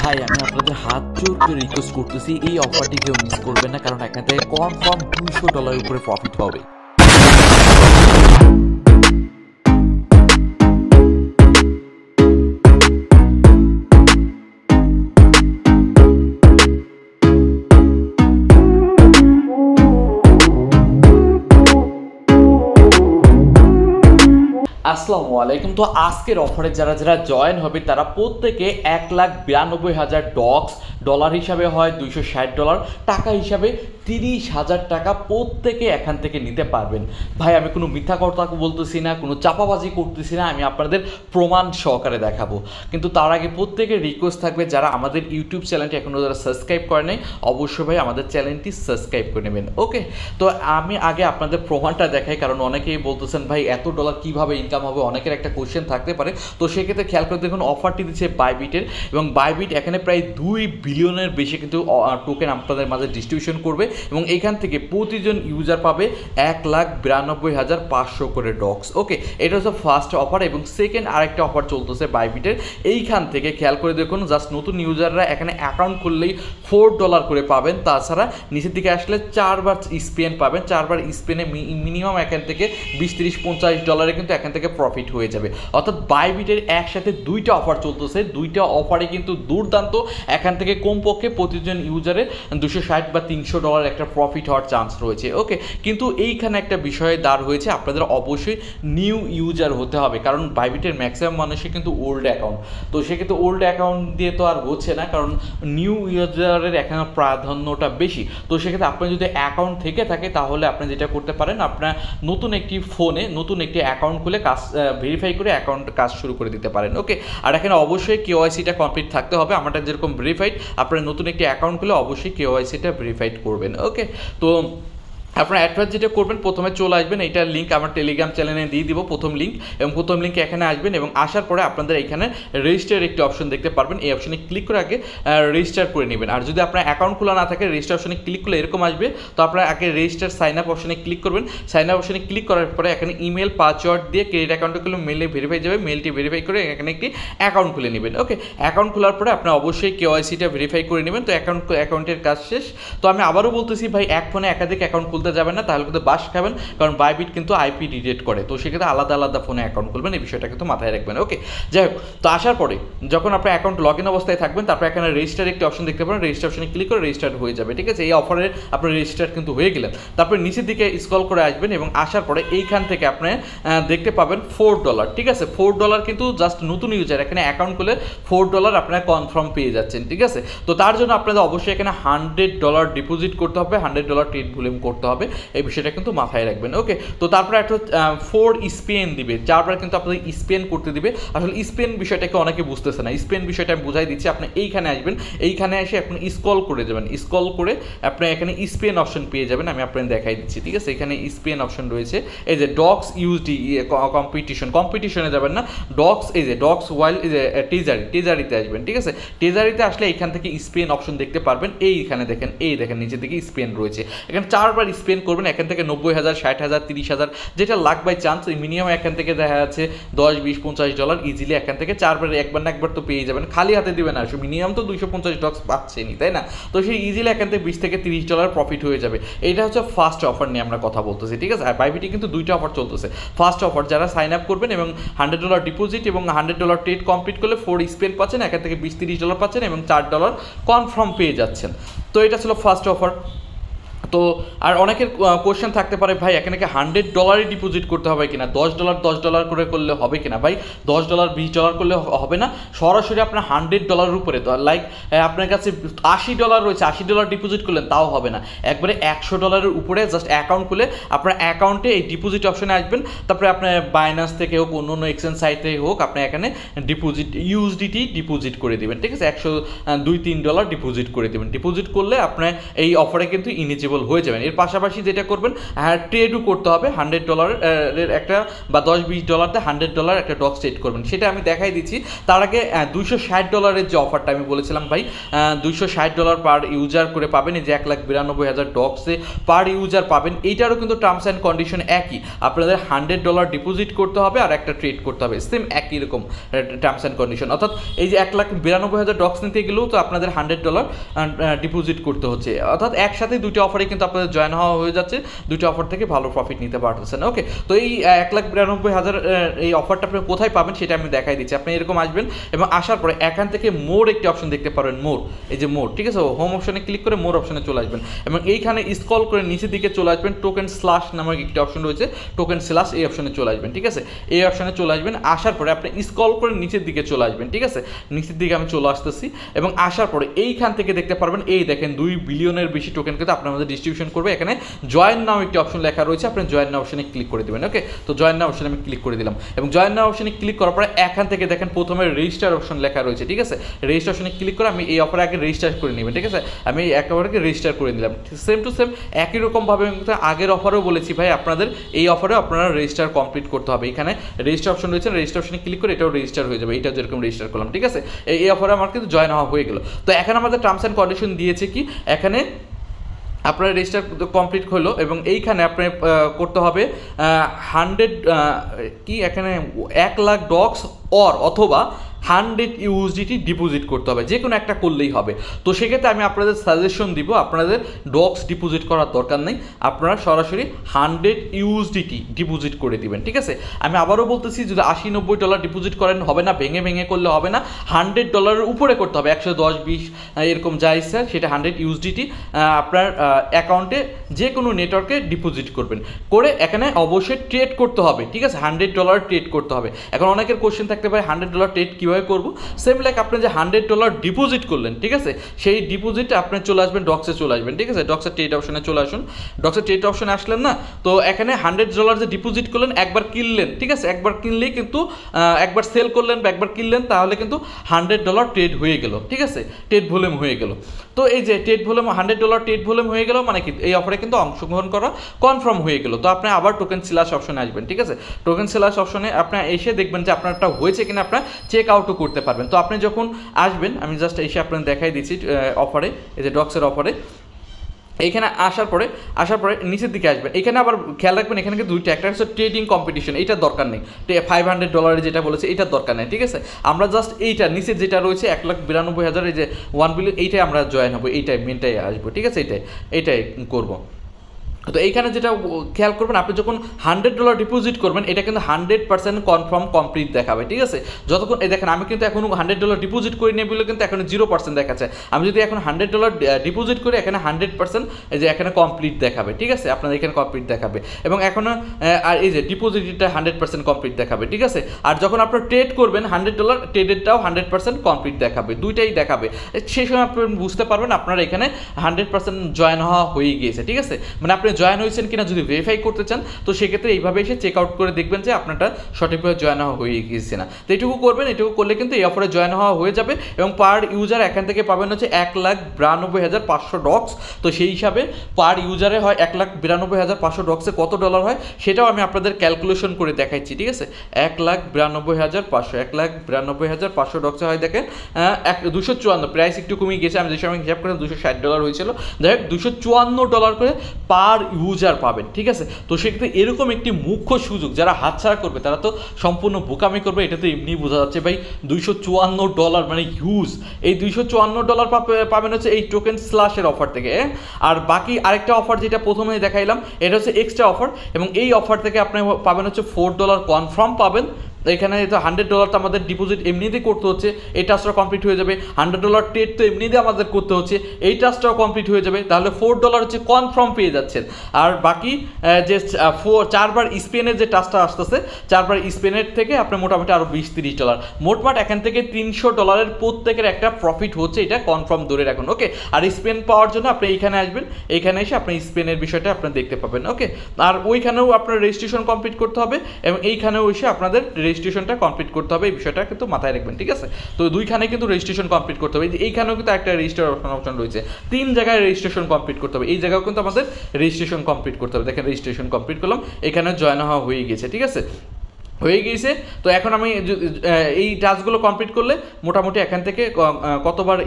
ভাই আমি আপনাদের হাত জোর করে রিকোয়েস্ট করতেছি এই অফারটি কেউ মিস করবেন না, কারণ এখান থেকে কনফার্ম $200 উপরে প্রফিট হবে। আসসালামু আলাইকুম। তো আজকের অফারে যারা যারা জয়েন হবে তারা প্রত্যেকে 1,92,000 ডলার হিসাবে হয় $260, টাকা হিসাবে 30,000 টাকা প্রত্যেকে এখান থেকে নিতে পারবেন। ভাই আমি কোনো মিথ্যা কথা বলতেছি না, কোনো চাপাবাজি করতেছি না, আমি আপনাদের প্রমাণ সহকারে দেখাবো। কিন্তু তার আগে প্রত্যেকের রিকোয়েস্ট থাকবে যারা আমাদের ইউটিউব চ্যানেলটি এখনও যারা সাবস্ক্রাইব করে নাই অবশ্যই ভাই আমাদের চ্যানেলটি সাবস্ক্রাইব করে নেবেন। ওকে, তো আমি আগে আপনাদের প্রমাণটা দেখাই, কারণ অনেকেই বলতেছেন ভাই এত ডলার কীভাবে ইনকাম হবে, অনেকের একটা কোয়েশ্চেন থাকতে পারে। তো সেক্ষেত্রে খেয়াল করে দেখুন অফারটি দিচ্ছে বাইবিটের, এবং বাইবিট এখানে প্রায় 2 বিলিয়নের বেশি কিন্তু টোকেন আপনাদের মাঝে ডিস্ট্রিবিউশন করবে, এবং এইখান থেকে প্রতিজন ইউজার পাবে 1,92,500 করে ডক্স। ওকে, এটা হচ্ছে ফার্স্ট অফার। এবং সেকেন্ড আরেকটা অফার চলতেছে বাইবিটের, এইখান থেকে খেয়াল করে দেখুন জাস্ট নতুন ইউজাররা এখানে অ্যাকাউন্ট খুললেই $4 করে পাবেন। তাছাড়া নিচের দিকে আসলে 4 বার স্পেন পাবেন, 4 বার স্পেনে মিনিমাম এখান থেকে $20-30-50 কিন্তু এখান থেকে প্রফিট হয়ে যাবে। অর্থাৎ বাইবিটের একসাথে দুইটা অফার চলতেছে, দুইটা অফারে কিন্তু দুর্দান্ত এখান থেকে কমপক্ষে প্রতিজন ইউজারে $260 বা $300 একটা প্রফিট হওয়ার চান্স রয়েছে। ওকে, কিন্তু এইখানে একটা বিষয়ে দাঁড় হয়েছে, আপনাদের অবশ্যই নিউ ইউজার হতে হবে, কারণ বাইবিটের ম্যাক্সিমাম মানুষই কিন্তু ওল্ড অ্যাকাউন্ট। তো সেক্ষেত্রে ওল্ড অ্যাকাউন্ট দিয়ে তো আর হচ্ছে না, কারণ নিউ ইউজারের এখানে প্রাধান্যটা বেশি। তো সেক্ষেত্রে আপনার যদি অ্যাকাউন্ট থেকে থাকে তাহলে আপনি যেটা করতে পারেন, আপনার নতুন একটি ফোনে নতুন একটি অ্যাকাউন্ট খুলে কাজ ভেরিফাই করে অ্যাকাউন্ট কাজ শুরু করে দিতে পারেন। ওকে, আর এখানে অবশ্যই কেওয়াইসিটা কমপ্লিট থাকতে হবে। আমারটা যেরকম ভেরিফাইড, আপনার নতুন একটি অ্যাকাউন্ট খুলে অবশ্যই কেওয়াইসিটা ভেরিফাইড করবেন। ওকে, তো আপনার অ্যাডভান্স যেটা করবেন, প্রথমে চলে আসবেন, এইটার লিঙ্ক আমার টেলিগ্রাম চ্যানেলে দিয়ে দিব, প্রথম লিঙ্ক, এবং প্রথম লিঙ্কে এখানে আসবেন, এবং আসার পরে আপনাদের এখানে রেজিস্টার একটি অপশন দেখতে পারবেন। এই অপশনে ক্লিক করে আগে রেজিস্টার করে নেবেন। আর যদি আপনার অ্যাকাউন্ট খোলা না থাকে, রেজিস্টার অপশনে ক্লিক করলে এরকম আসবে। তো আপনারা আগে রেজিস্টার সাইন আপ অপশনে ক্লিক করবেন। সাইন আপ অপশনে ক্লিক করার পরে এখানে ইমেল পাসওয়ার্ড দিয়ে ক্রেডিট অ্যাকাউন্টে খুলে মেলে ভেরিফাই যাবে, মেলটি ভেরিফাই করে এখানে একটি অ্যাকাউন্ট খুলে নেবেন। ওকে, অ্যাকাউন্ট খোলার পরে আপনার অবশ্যই কেওয়াইসিটা ভেরিফাই করে নেবেন। তো অ্যাকাউন্টের কাজ শেষ। তো আমি আবারও বলতেছি ভাই, এক ফোনে একাধিক অ্যাকাউন্ট খুলতে যাবেন না, তাহলে কিন্তু বাস খাবেন, কারণ বাইবিট কিন্তু আইপি ডিটেক্ট করে। তো সেক্ষেত্রে আলাদা আলাদা ফোনে অ্যাকাউন্ট খুলবেন, এই বিষয়টা কিন্তু মাথায় রাখবেন। ওকে, যাই হোক, তো আসার পরে যখন আপনার অ্যাকাউন্ট লগ ইন অবস্থায় থাকবেন, তারপর এখানে রেজিস্টার একটি অপশন দেখতে পারেন, রেজিস্টার অপশনে ক্লিক করে রেজিস্টার হয়ে যাবে। ঠিক আছে, এই অফারে আপনার রেজিস্টার কিন্তু হয়ে গেলেন। তারপরে নিচের দিকে স্ক্রল করে আসবেন, এবং আসার পরে এইখান থেকে আপনি দেখতে পাবেন $4। ঠিক আছে, $4 কিন্তু জাস্ট নতুন ইউজার এখানে অ্যাকাউন্ট খুলে $4 আপনারা কনফার্ম পেয়ে যাচ্ছেন। ঠিক আছে, তো তার জন্য আপনাদের অবশ্যই এখানে $100 ডিপোজিট করতে হবে, $100 ট্রেড ভলিউম করতে হবে, এই বিষয়টা কিন্তু মাথায় রাখবেন। ওকে, তো তারপরে একটা 4 স্পেন দিবে, 4 বার কিন্তু আপনাদের স্পেন করতে দিবে। আসলে স্পেন বিষয়টাকে অনেকে বুঝতেছে না, স্পেন বিষয়টা আমি বুঝাই দিচ্ছি। আপনি এইখানে আসবেন, এইখানে এসে আপনি স্ক্রল করে যাবেন, স্ক্রল করে আপনি এখানে স্পেন অপশন পেয়ে যাবেন। আমি আপনাদের দেখাই দিচ্ছি। ঠিক আছে, এখানে স্পেন অপশন রয়েছে, এই যে ডক্স ইউজডি কম্পিটিশনে যাবেন না, ডক্স, এই যে ডক্স ওয়াইল, এই যে টেজারিতে আসবেন। ঠিক আছে, টেজারিতে আসলে এইখান থেকে স্পেন অপশন দেখতে পারবেন। এইখানে দেখেন, এই দেখেন নিচের দিকে স্পেন রয়েছে, এখানে 4 বার স্পেন করবেন। এখান থেকে 90,000, 60,000, 30,000 যেটা লাখ বাই চান্স, মিনিমাম এখান থেকে দেখা যাচ্ছে $10-20-50 ইজিলি এখান থেকে 4 বার, একবার না একবার তো পেয়ে যাবেন, খালি হাতে দেবেন না, মিনিমাম তো $250 পাচ্ছেনি, তাই না? তো সেই ইজিলি এখান থেকে $20-30 প্রফিট হয়ে যাবে। এইটা হচ্ছে ফার্স্ট অফার নিয়ে আমরা কথা বলতেছি। ঠিক আছে, আর বাইবিটে কিন্তু দুইটা অফার চলতেছে। ফার্স্ট অফার যারা সাইন আপ করবেন এবং $100 ডিপোজিট এবং $100 ট্রেড কমপ্লিট করলে 4 স্পেন পাচ্ছেন, এখান থেকে $20-30 পাচ্ছেন, এবং $4 কনফার্ম পেয়ে যাচ্ছেন। তো এটা ছিল ফার্স্ট অফার। তো আর অনেকের কোশ্চেন থাকতে পারে ভাই এখানে কি $100 ডিপোজিট করতে হবে কিনা, $10 করে করলে হবে কিনা? ভাই $10 $20 করলে হবে না, সরাসরি আপনার $100 উপরে, তো লাইক আপনার কাছে $80 রয়েছে, $80 ডিপোজিট করলেন তাও হবে না, একবারে $100 উপরে জাস্ট অ্যাকাউন্ট খুলে আপনার অ্যাকাউন্টে এই ডিপোজিট অপশনে আসবেন। তারপরে আপনার বাইন্যান্স থেকে হোক, অন্য অন্য এক্সচেঞ্জ সাইট থেকে হোক, আপনি এখানে ডিপোজিট ইউএসডিটি ডিপোজিট করে দেবেন। ঠিক আছে, $102-3 ডিপোজিট করে দেবেন। ডিপোজিট করলে আপনার এই অফারে কিন্তু ইলিজিবল এলিজিবল হয়ে যাবেন। এর পাশাপাশি যেটা করবেন, হ্যাঁ ট্রেডও করতে হবে $100 একটা বা $10-20 $100 একটা ডক্স ট্রেড করবেন, সেটা আমি দেখাই দিচ্ছি। তার আগে $260 যে অফারটা আমি বলেছিলাম ভাই, $260 পার ইউজার করে পাবেন, এই যে 1,92,000 ডক্সে পার ইউজার পাবেন। এইটারও কিন্তু টার্মস অ্যান্ড কন্ডিশন একই, আপনাদের $100 ডিপোজিট করতে হবে আর একটা ট্রেড করতে হবে, সেম একই রকম টার্মস অ্যান্ড কন্ডিশন। অর্থাৎ এই যে 1,92,000 ডক্স নিতে গেলেও তো আপনাদের $100 ডিপোজিট করতে হচ্ছে, অর্থাৎ একসাথে দুটো অফারে কিন্তু আপনাদের জয়েন হওয়া হয়ে যাচ্ছে, দুটো অফার থেকে ভালো প্রফিট নিতে পারতেছেন। ওকে, তো এই 1,92,000 এই অফারটা আপনি কোথায় পাবেন সেটা আমি দেখাই দিচ্ছি। আপনি এরকম আসবেন এবং আসার পরে এখান থেকে মোর একটি অপশন দেখতে পারবেন, মোর, এই যে মোর, ঠিক আছে, হোম অপশনে ক্লিক করে মোর অপশনে চলে আসবেন এবং এইখানে স্ক্রল করে নিচের দিকে চলে আসবেন, টোকেন স্ল্যাশ নামক একটি অপশন রয়েছে, টোকেন স্ল্যাশ, এই অপশনে চলে আসবেন, ঠিক আছে, এই অপশনে চলে আসবেন। আসার পরে আপনি স্ক্রল করে নিচের দিকে চলে আসবেন, ঠিক আছে, নিচের দিকে আমি চলে আসতেছি এবং আসার পরে এইখান থেকে দেখতে পারবেন, এই দেখেন 2 বিলিয়নের বেশি টোকেন কিন্তু আপনার মধ্যে ডিস্ট্রিবিউশন করবে। এখানে জয়েন নাও একটি অপশন লেখা রয়েছে, আপনি জয়েন নাও অপশনে ক্লিক করে দেবেন। ওকে, তো জয়েন নাও অপশনে আমি ক্লিক করে দিলাম এবং জয়েন নাও অপশনে ক্লিক করার পরে এখান থেকে দেখেন প্রথমে রেজিস্টার অপশন লেখা রয়েছে, ঠিক আছে, রেজিস্টার অপশনে ক্লিক করে আমি এই অফারে আগে রেজিস্টার করে নেবেন, ঠিক আছে, আমি একেবারে রেজিস্টার করে নিলাম। সেম টু সেম একই রকমভাবে আগের অফারেও বলেছি ভাই, আপনাদের এই অফারেও আপনারা রেজিস্টার কমপ্লিট করতে হবে। এখানে রেজিস্টার অপশন রয়েছে, রেজিস্টার অপশনে ক্লিক করে এটাও রেজিস্টার হয়ে যাবে, এটা যেরকম রেজিস্টার করলাম, ঠিক আছে, এই অফারে আমার কিন্তু জয়েন হওয়া হয়ে গেল। তো এখানে আমাদের টার্মস অ্যান্ড কন্ডিশন দিয়েছে কি, এখানে আপনার রেজিস্টার কমপ্লিট হলো এবং এইখানে আপনার করতে হবে 100 কি এখানে 1,00,000 ডক্স অথবা 100 USDT ডিপোজিট করতে হবে, যে কোনো একটা করলেই হবে। তো সেক্ষেত্রে আমি আপনাদের সাজেশন দিব, আপনাদের ডক্স ডিপোজিট করার দরকার নেই, আপনারা সরাসরি 100 USDT ডিপোজিট করে দিবেন, ঠিক আছে। আমি আবারও বলতেছি, যদি $80-90 ডিপোজিট করেন হবে না, ভেঙে ভেঙে করলে হবে না, $100 উপরে করতে হবে, 110-20 এরকম যা ইচ্ছা সেটা 100 USDT আপনার অ্যাকাউন্টে যে কোনো নেটওয়ার্কে ডিপোজিট করবেন, করে এখানে অবশ্যই ট্রেড করতে হবে, ঠিক আছে, $100 ট্রেড করতে হবে। এখন অনেকের কোশ্চেন থাকতে পারে $100 ট্রেড কীভাবে করবো, সেম লাইক আপনি যে $100 ডিপোজিট করলেন, ঠিক আছে, সেই ডিপোজিটে আপনি চলে আসবেন ডক্সে চলে আসবেন, ঠিক আছে, ডক্সের ট্রেড অপশনে চলে আসুন। ডক্সের ট্রেড অপশনে আসলেন না, তো এখানে $100 যে ডিপোজিট করলেন, একবার কিনলেন, ঠিক আছে, একবার কিনলেই কিন্তু একবার সেল করলেন বা একবার কিনলেন, তাহলে কিন্তু $100 ট্রেড হয়ে গেল, ঠিক আছে, ট্রেড ভলিউম হয়ে গেল। তো এই যে ট্রেড ভলিউম $100 ট্রেড ভলিউম হয়ে গেল, মানে কি এই অফারে কিন্তু অংশগ্রহণ করা কনফার্ম হয়ে গেল। তো আপনি আবার টোকেন স্ল্যাশ অপশনে আসবেন, ঠিক আছে, টোকেন স্ল্যাশ অপশনে আপনি এসে দেখবেন যে আপনারটা হয়েছে কিনা, আপনার চেক আউটও করতে পারবেন। তো আপনি যখন আসবেন, আমি জাস্ট এসে আপনার দেখাই দিচ্ছি অফারে, এই যে ডক্সের অফারে এইখানে আসার পরে নিচের দিকে আসবেন। এখানে আবার খেয়াল রাখবেন, এখানে কিন্তু দুইটা, একটা হচ্ছে ট্রেডিং কম্পিটিশন, এইটার দরকার নেই, $500 যেটা বলেছে এইটার দরকার নেই, ঠিক আছে, আমরা জাস্ট এইটা নিচের যেটা রয়েছে 1,92,000 এই যে 1 বিলিয়ন, এইটাই আমরা জয়েন হবো, এইটাই মেনটাই আসবো, ঠিক আছে, এইটাই করবো। তো এইখানে যেটা খেয়াল করবেন, আপনি যখন $100 ডিপোজিট করবেন, এটা কিন্তু 100% কনফার্ম কমপ্লিট দেখাবে, ঠিক আছে, যতক্ষণ এই দেখেন আমি কিন্তু এখন $100 ডিপোজিট করি নিয়ে বলে কিন্তু এখন 0% দেখাচ্ছে। আমি যদি এখন $100 ডিপোজিট করি, এখানে 100% এই যে এখানে কমপ্লিট দেখাবে, ঠিক আছে, আপনাদের এখানে কমপ্লিট দেখাবে এবং এখনও আর এই যে ডিপোজিটটা 100% কমপ্লিট দেখাবে, ঠিক আছে। আর যখন আপনার ট্রেড করবেন $100 ট্রেডেরটাও 100% কমপ্লিট দেখাবে, দুইটাই দেখাবে। সেই সময় আপনি বুঝতে পারবেন আপনার এখানে 100% জয়েন হওয়া হয়ে গিয়েছে, ঠিক আছে, মানে আপনি জয়েন হয়েছেন কিনা যদি ভেরিফাই করতে চান, তো সেক্ষেত্রে এইভাবে এসে চেক আউট করে দেখবেন যে আপনারটা সঠিকভাবে জয়েন হওয়া হয়ে গিয়েছে না। তো এইটুকু করবেন, এটুকু করলে কিন্তু এই অফারে জয়েন হওয়া হয়ে যাবে এবং পার ইউজার এখান থেকে পাবেন হচ্ছে 1,92,500 ডক্স। তো সেই হিসাবে পার ইউজারে হয় 1,92,500 ডক্সে কত ডলার হয় সেটাও আমি আপনাদের ক্যালকুলেশন করে দেখাচ্ছি, ঠিক আছে, 1,92,500 ডক্সে হয় দেখেন 254, প্রাইস একটু কমে গেছে, আমি যে সময় হিসাব করে $260 হয়েছিল, যাই হোক $254 করে পার ইউজার পাবেন, ঠিক আছে। তো সেক্ষেত্রে এরকম একটি মুখ্য সুযোগ যারা হাতছাড়া করবে তারা তো সম্পূর্ণ বোকামি করবে, এটা তো এমনি বোঝা যাচ্ছে ভাই। $254 মানে হিউজ, এই $254 পাবেন হচ্ছে এই টোকেন স্ল্যাশের অফার থেকে। আর বাকি আরেকটা অফার যেটা প্রথমে দেখাইলাম, এটা হচ্ছে এক্সট্রা অফার এবং এই অফার থেকে আপনি পাবেন হচ্ছে $4 কনফার্ম পাবেন। এখানে তো $100 তো আমাদের ডিপোজিট এমনিতেই করতে হচ্ছে, এই টাস্কটা কমপ্লিট হয়ে যাবে। $100 ট্রেড তো এমনিতেই আমাদের করতে হচ্ছে, এই টাস্কটাও কমপ্লিট হয়ে যাবে, তাহলে $4 হচ্ছে কনফার্ম পেয়ে যাচ্ছেন। আর বাকি যে 4বার স্পেনের যে টাস্কটা আসতেছে, 4বার স্পেনের থেকে আপনি মোটামুটি আরও $20-30, মোটমাট এখান থেকে $300 প্রত্যেকের একটা প্রফিট হচ্ছে, এটা কনফার্ম ধরে রাখুন। ওকে, আর স্পেন পাওয়ার জন্য আপনি এইখানে আসবেন, এইখানে এসে আপনি স্পেনের বিষয়টা আপনি দেখতে পাবেন। ওকে, আর ওইখানেও আপনার রেজিস্ট্রেশন কমপ্লিট করতে হবে এবং এইখানেও এসে আপনাদের রেজিস্ট্রেশনটা কমপ্লিট করতে হবে, এই বিষয়টা কিন্তু মাথায় রাখবেন, ঠিক আছে। তো দুইখানে কিন্তু রেজিস্ট্রেশন কমপ্লিট করতে হবে, এইখানেও কিন্তু একটা রেজিস্টার অপশন রয়েছে, 3 জায়গায় রেজিস্ট্রেশন কমপ্লিট করতে হবে, এই জায়গাও কিন্তু আমাদের রেজিস্ট্রেশন কমপ্লিট করতে হবে। দেখেন রেজিস্ট্রেশন কমপ্লিট করলাম, এখানে জয়েন হওয়া হয়ে গেছে, ঠিক আছে, হয়ে গিয়েছে। তো এখন আমি এই টাস্কগুলো কমপ্লিট করলে মোটামুটি এখান থেকে কতবার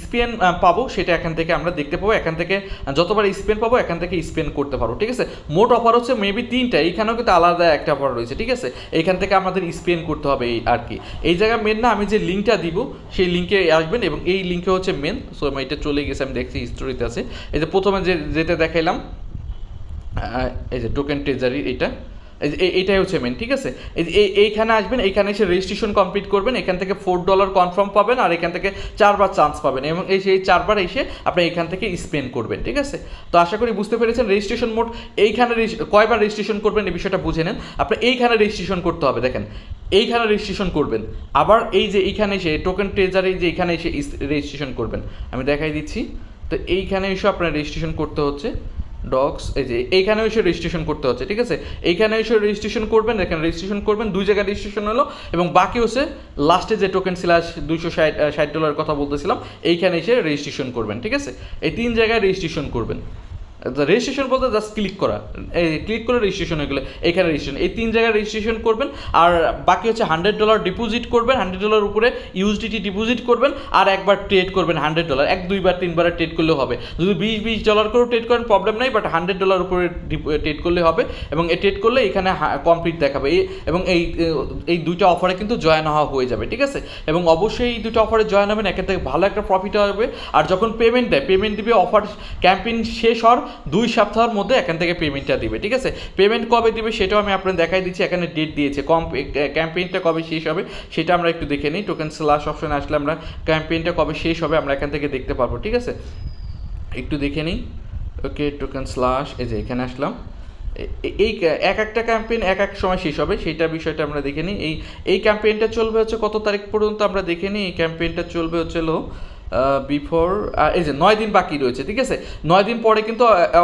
স্পেন পাবো সেটা এখান থেকে আমরা দেখতে পাবো, এখান থেকে যতবার স্পেন পাবো এখান থেকে স্পেন করতে পারবো, ঠিক আছে। মোট অফার হচ্ছে মেবি 3টা, এইখানেও কিন্তু আলাদা একটা অফার রয়েছে, ঠিক আছে। এইখান থেকে আমাদের স্পেন করতে হবে এই আর কি। এই জায়গায় মেন না, আমি যে লিঙ্কটা দিব সেই লিঙ্কে আসবেন এবং এই লিঙ্কে হচ্ছে মেন। সো আমি এটা চলে গেছে, আমি দেখছি হিস্টোরিতে আছে। এই যে প্রথমে যেটা দেখাইলাম, এই যে টোকেন ট্রেজারি, এইটাই হচ্ছে মেন, ঠিক আছে। এইখানে আসবেন, এইখানে এসে রেজিস্ট্রেশন কমপ্লিট করবেন, এখান থেকে $4 কনফার্ম পাবেন আর এখান থেকে 4বার চান্স পাবেন এবং এই 4বার এসে আপনি এখান থেকে স্পেন্ড করবেন, ঠিক আছে। তো আশা করি বুঝতে পেরেছেন রেজিস্ট্রেশন মোড এইখানে কয়বার রেজিস্ট্রেশন করবেন এই বিষয়টা বুঝে নেন। আপনি এইখানে রেজিস্ট্রেশন করতে হবে, দেখেন এইখানে রেজিস্ট্রেশন করবেন, আবার এই যে এইখানে এসে টোকেন ট্রেজারি যে এইখানে এসে রেজিস্ট্রেশন করবেন, আমি দেখাই দিচ্ছি। তো এইখানে এসে আপনার রেজিস্ট্রেশন করতে হচ্ছে ডক্স, এই যে এইখানে এসে রেজিস্ট্রেশন করতে হচ্ছে, ঠিক আছে। এইখানে এসে রেজিস্ট্রেশন করবেন, এখানে রেজিস্ট্রেশন করবেন, 2 জায়গায় রেজিস্ট্রেশন হলো এবং বাকি হচ্ছে লাস্টে যে টোকেন $260 কথা বলতেছিলাম, এইখানে এসে রেজিস্ট্রেশন করবেন, ঠিক আছে। এই 3 জায়গায় রেজিস্ট্রেশন করবেন। রেজিস্ট্রেশন বলতে জাস্ট ক্লিক করা, এই ক্লিক করে রেজিস্ট্রেশন হয়ে গেলে এইখানে রেজিস্ট্রেশন, এই 3 জায়গায় রেজিস্ট্রেশন করবেন। আর বাকি হচ্ছে $100 ডিপোজিট করবেন, $100 উপরে ইউএসডিটি ডিপোজিট করবেন আর একবার ট্রেড করবেন $100, 1 2বার 3বার ট্রেড করলে হবে। যদি $20 করেও ট্রেড করেন প্রবলেম নাই, বাট $100 উপরে ট্রেড করলে হবে এবং এই ট্রেড করলে এখানে কমপ্লিট দেখাবে। এবং এই 2টা অফারে কিন্তু জয়েন হওয়া হয়ে যাবে, ঠিক আছে। এবং অবশ্যই এই 2টা অফারে জয়েন হবেন, এখান থেকে ভালো একটা প্রফিট হবে। আর যখন পেমেন্ট দেয়, পেমেন্ট দিবে অফার ক্যাম্পেইন শেষ হওয়ার 2 সপ্তাহের মধ্যে এখান থেকে পেমেন্টটা দিবে, ঠিক আছে। পেমেন্ট কবে দিবে সেটাও আমি আপনাদের দেখাই দিচ্ছি, এখানে ডেট দিয়েছে। ক্যাম্পেইনটা কবে শেষ হবে সেটা আমরা একটু দেখে নিই। টোকেন স্ল্যাশ অপশনে আসলে আমরা ক্যাম্পেইনটা কবে শেষ হবে আমরা এখান থেকে দেখতে পারবো, ঠিক আছে। একটু দেখে নিই। ওকে, টোকেন স্ল্যাশ, এই যে এখানে আসলাম। এই একটা ক্যাম্পেইন এক সময় শেষ হবে, সেইটা বিষয়টা আমরা দেখে নিই। এই ক্যাম্পেইনটা চলবে হচ্ছে কত তারিখ পর্যন্ত আমরা দেখে নিই। এই ক্যাম্পেইনটা চলবে হচ্ছে বিফোর, এই যে 9 দিন বাকি রয়েছে, ঠিক আছে। 9 দিন পরে কিন্তু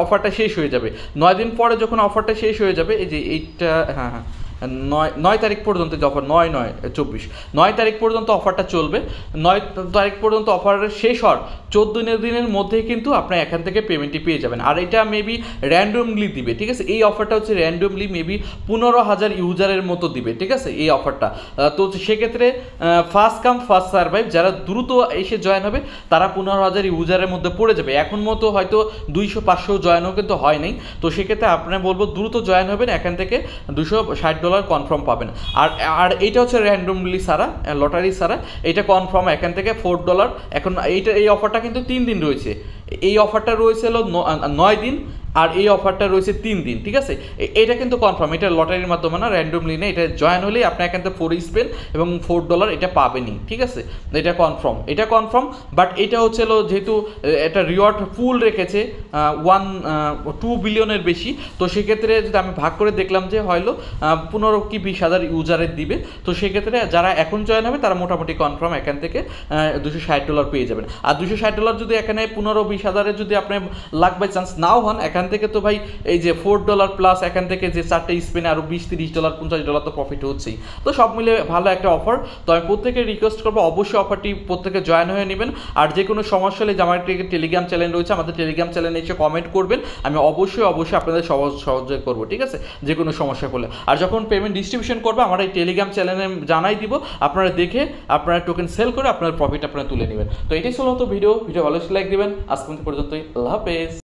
অফারটা শেষ হয়ে যাবে। 9 দিন পরে যখন অফারটা শেষ হয়ে যাবে, এই যে এইটা, হ্যাঁ 9 তারিখ পর্যন্ত যে অফার, 9 তারিখ পর্যন্ত অফারটা চলবে। 9 তারিখ পর্যন্ত অফার শেষ হওয়ার 14 দিনের মধ্যেই কিন্তু আপনি এখান থেকে পেমেন্টটি পেয়ে যাবেন। আর এটা মেবি র্যান্ডমলি দিবে, ঠিক আছে। এই অফারটা হচ্ছে র্যান্ডমলি মেবি 15,000 ইউজারের মতো দিবে, ঠিক আছে এই অফারটা। তো সেক্ষেত্রে ফার্স্ট কাম ফার্স্ট সার্ভাইভ, যারা দ্রুত এসে জয়েন হবে তারা 15,000 ইউজারের মধ্যে পড়ে যাবে। এখন মতো হয়তো 200-500 জয়েনও কিন্তু হয় নাই। তো সেক্ষেত্রে আপনারা বলবো দ্রুত জয়েন হবেন, এখান থেকে $260 কনফার্ম পাবেন। আর এইটা হচ্ছে র্যান্ডমলি ছাড়া, লটারি ছাড়া, এটা কনফার্ম এখান থেকে $4। এখন এই অফারটা কিন্তু 3 দিন রয়েছে। এই অফারটা রয়েছে 9 দিন আর এই অফারটা রয়েছে 3 দিন, ঠিক আছে। এটা কিন্তু কনফার্ম, এটা লটারির মাধ্যমে না, র্যান্ডমলি না। এটা জয়েন হলেই আপনি এখান থেকে 4 স্পেন এবং $4 এটা পাবেনই, ঠিক আছে। এটা কনফার্ম। বাট এটা হচ্ছে যেহেতু এটা রিওয়ার্ড ফুল রেখেছে 2 বিলিয়নের বেশি, তো সেক্ষেত্রে যদি আমি ভাগ করে দেখলাম যে হয়তো 15 কি 20,000 ইউজারের দিবে। তো সেক্ষেত্রে যারা এখন জয়েন হবে তারা মোটামুটি কনফার্ম এখান থেকে $260 পেয়ে যাবেন। আর $260 যদি এখানে 15-20,000-এর যদি আপনি লাক বাই চান্স নাও হন, এখান থেকে তো ভাই এই যে $4 প্লাস এখান থেকে যে 4টে স্পেনে আরও $20-30 $50 তো প্রফিট হচ্ছেই। তো সব মিলে ভালো একটা অফার। তো আমি প্রত্যেকে রিকোয়েস্ট করবো অবশ্যই অফারটি প্রত্যেকে জয়েন হয়ে নেবেন। আর যে কোনো সমস্যা হলে আমার টেলিগ্রাম চ্যানেল রয়েছে, আমাদের টেলিগ্রাম চ্যানেলে এসে কমেন্ট করবেন, আমি অবশ্যই আপনাদের সহযোগ করবো, ঠিক আছে, যে কোনো সমস্যা হলে। আর যখন পেমেন্ট ডিস্ট্রিবিউশন করবে আমার এই টেলিগ্রাম চ্যানেলে জানাই দিব, আপনারা দেখে আপনারা টোকেন সেল করে আপনার প্রফিট আপনারা তুলে নেবেন। তো এটাই ছিল তো ভিডিও ভালো লাইক দিবেন। আজ পর্যন্তই, আল্লাহ হাফেজ।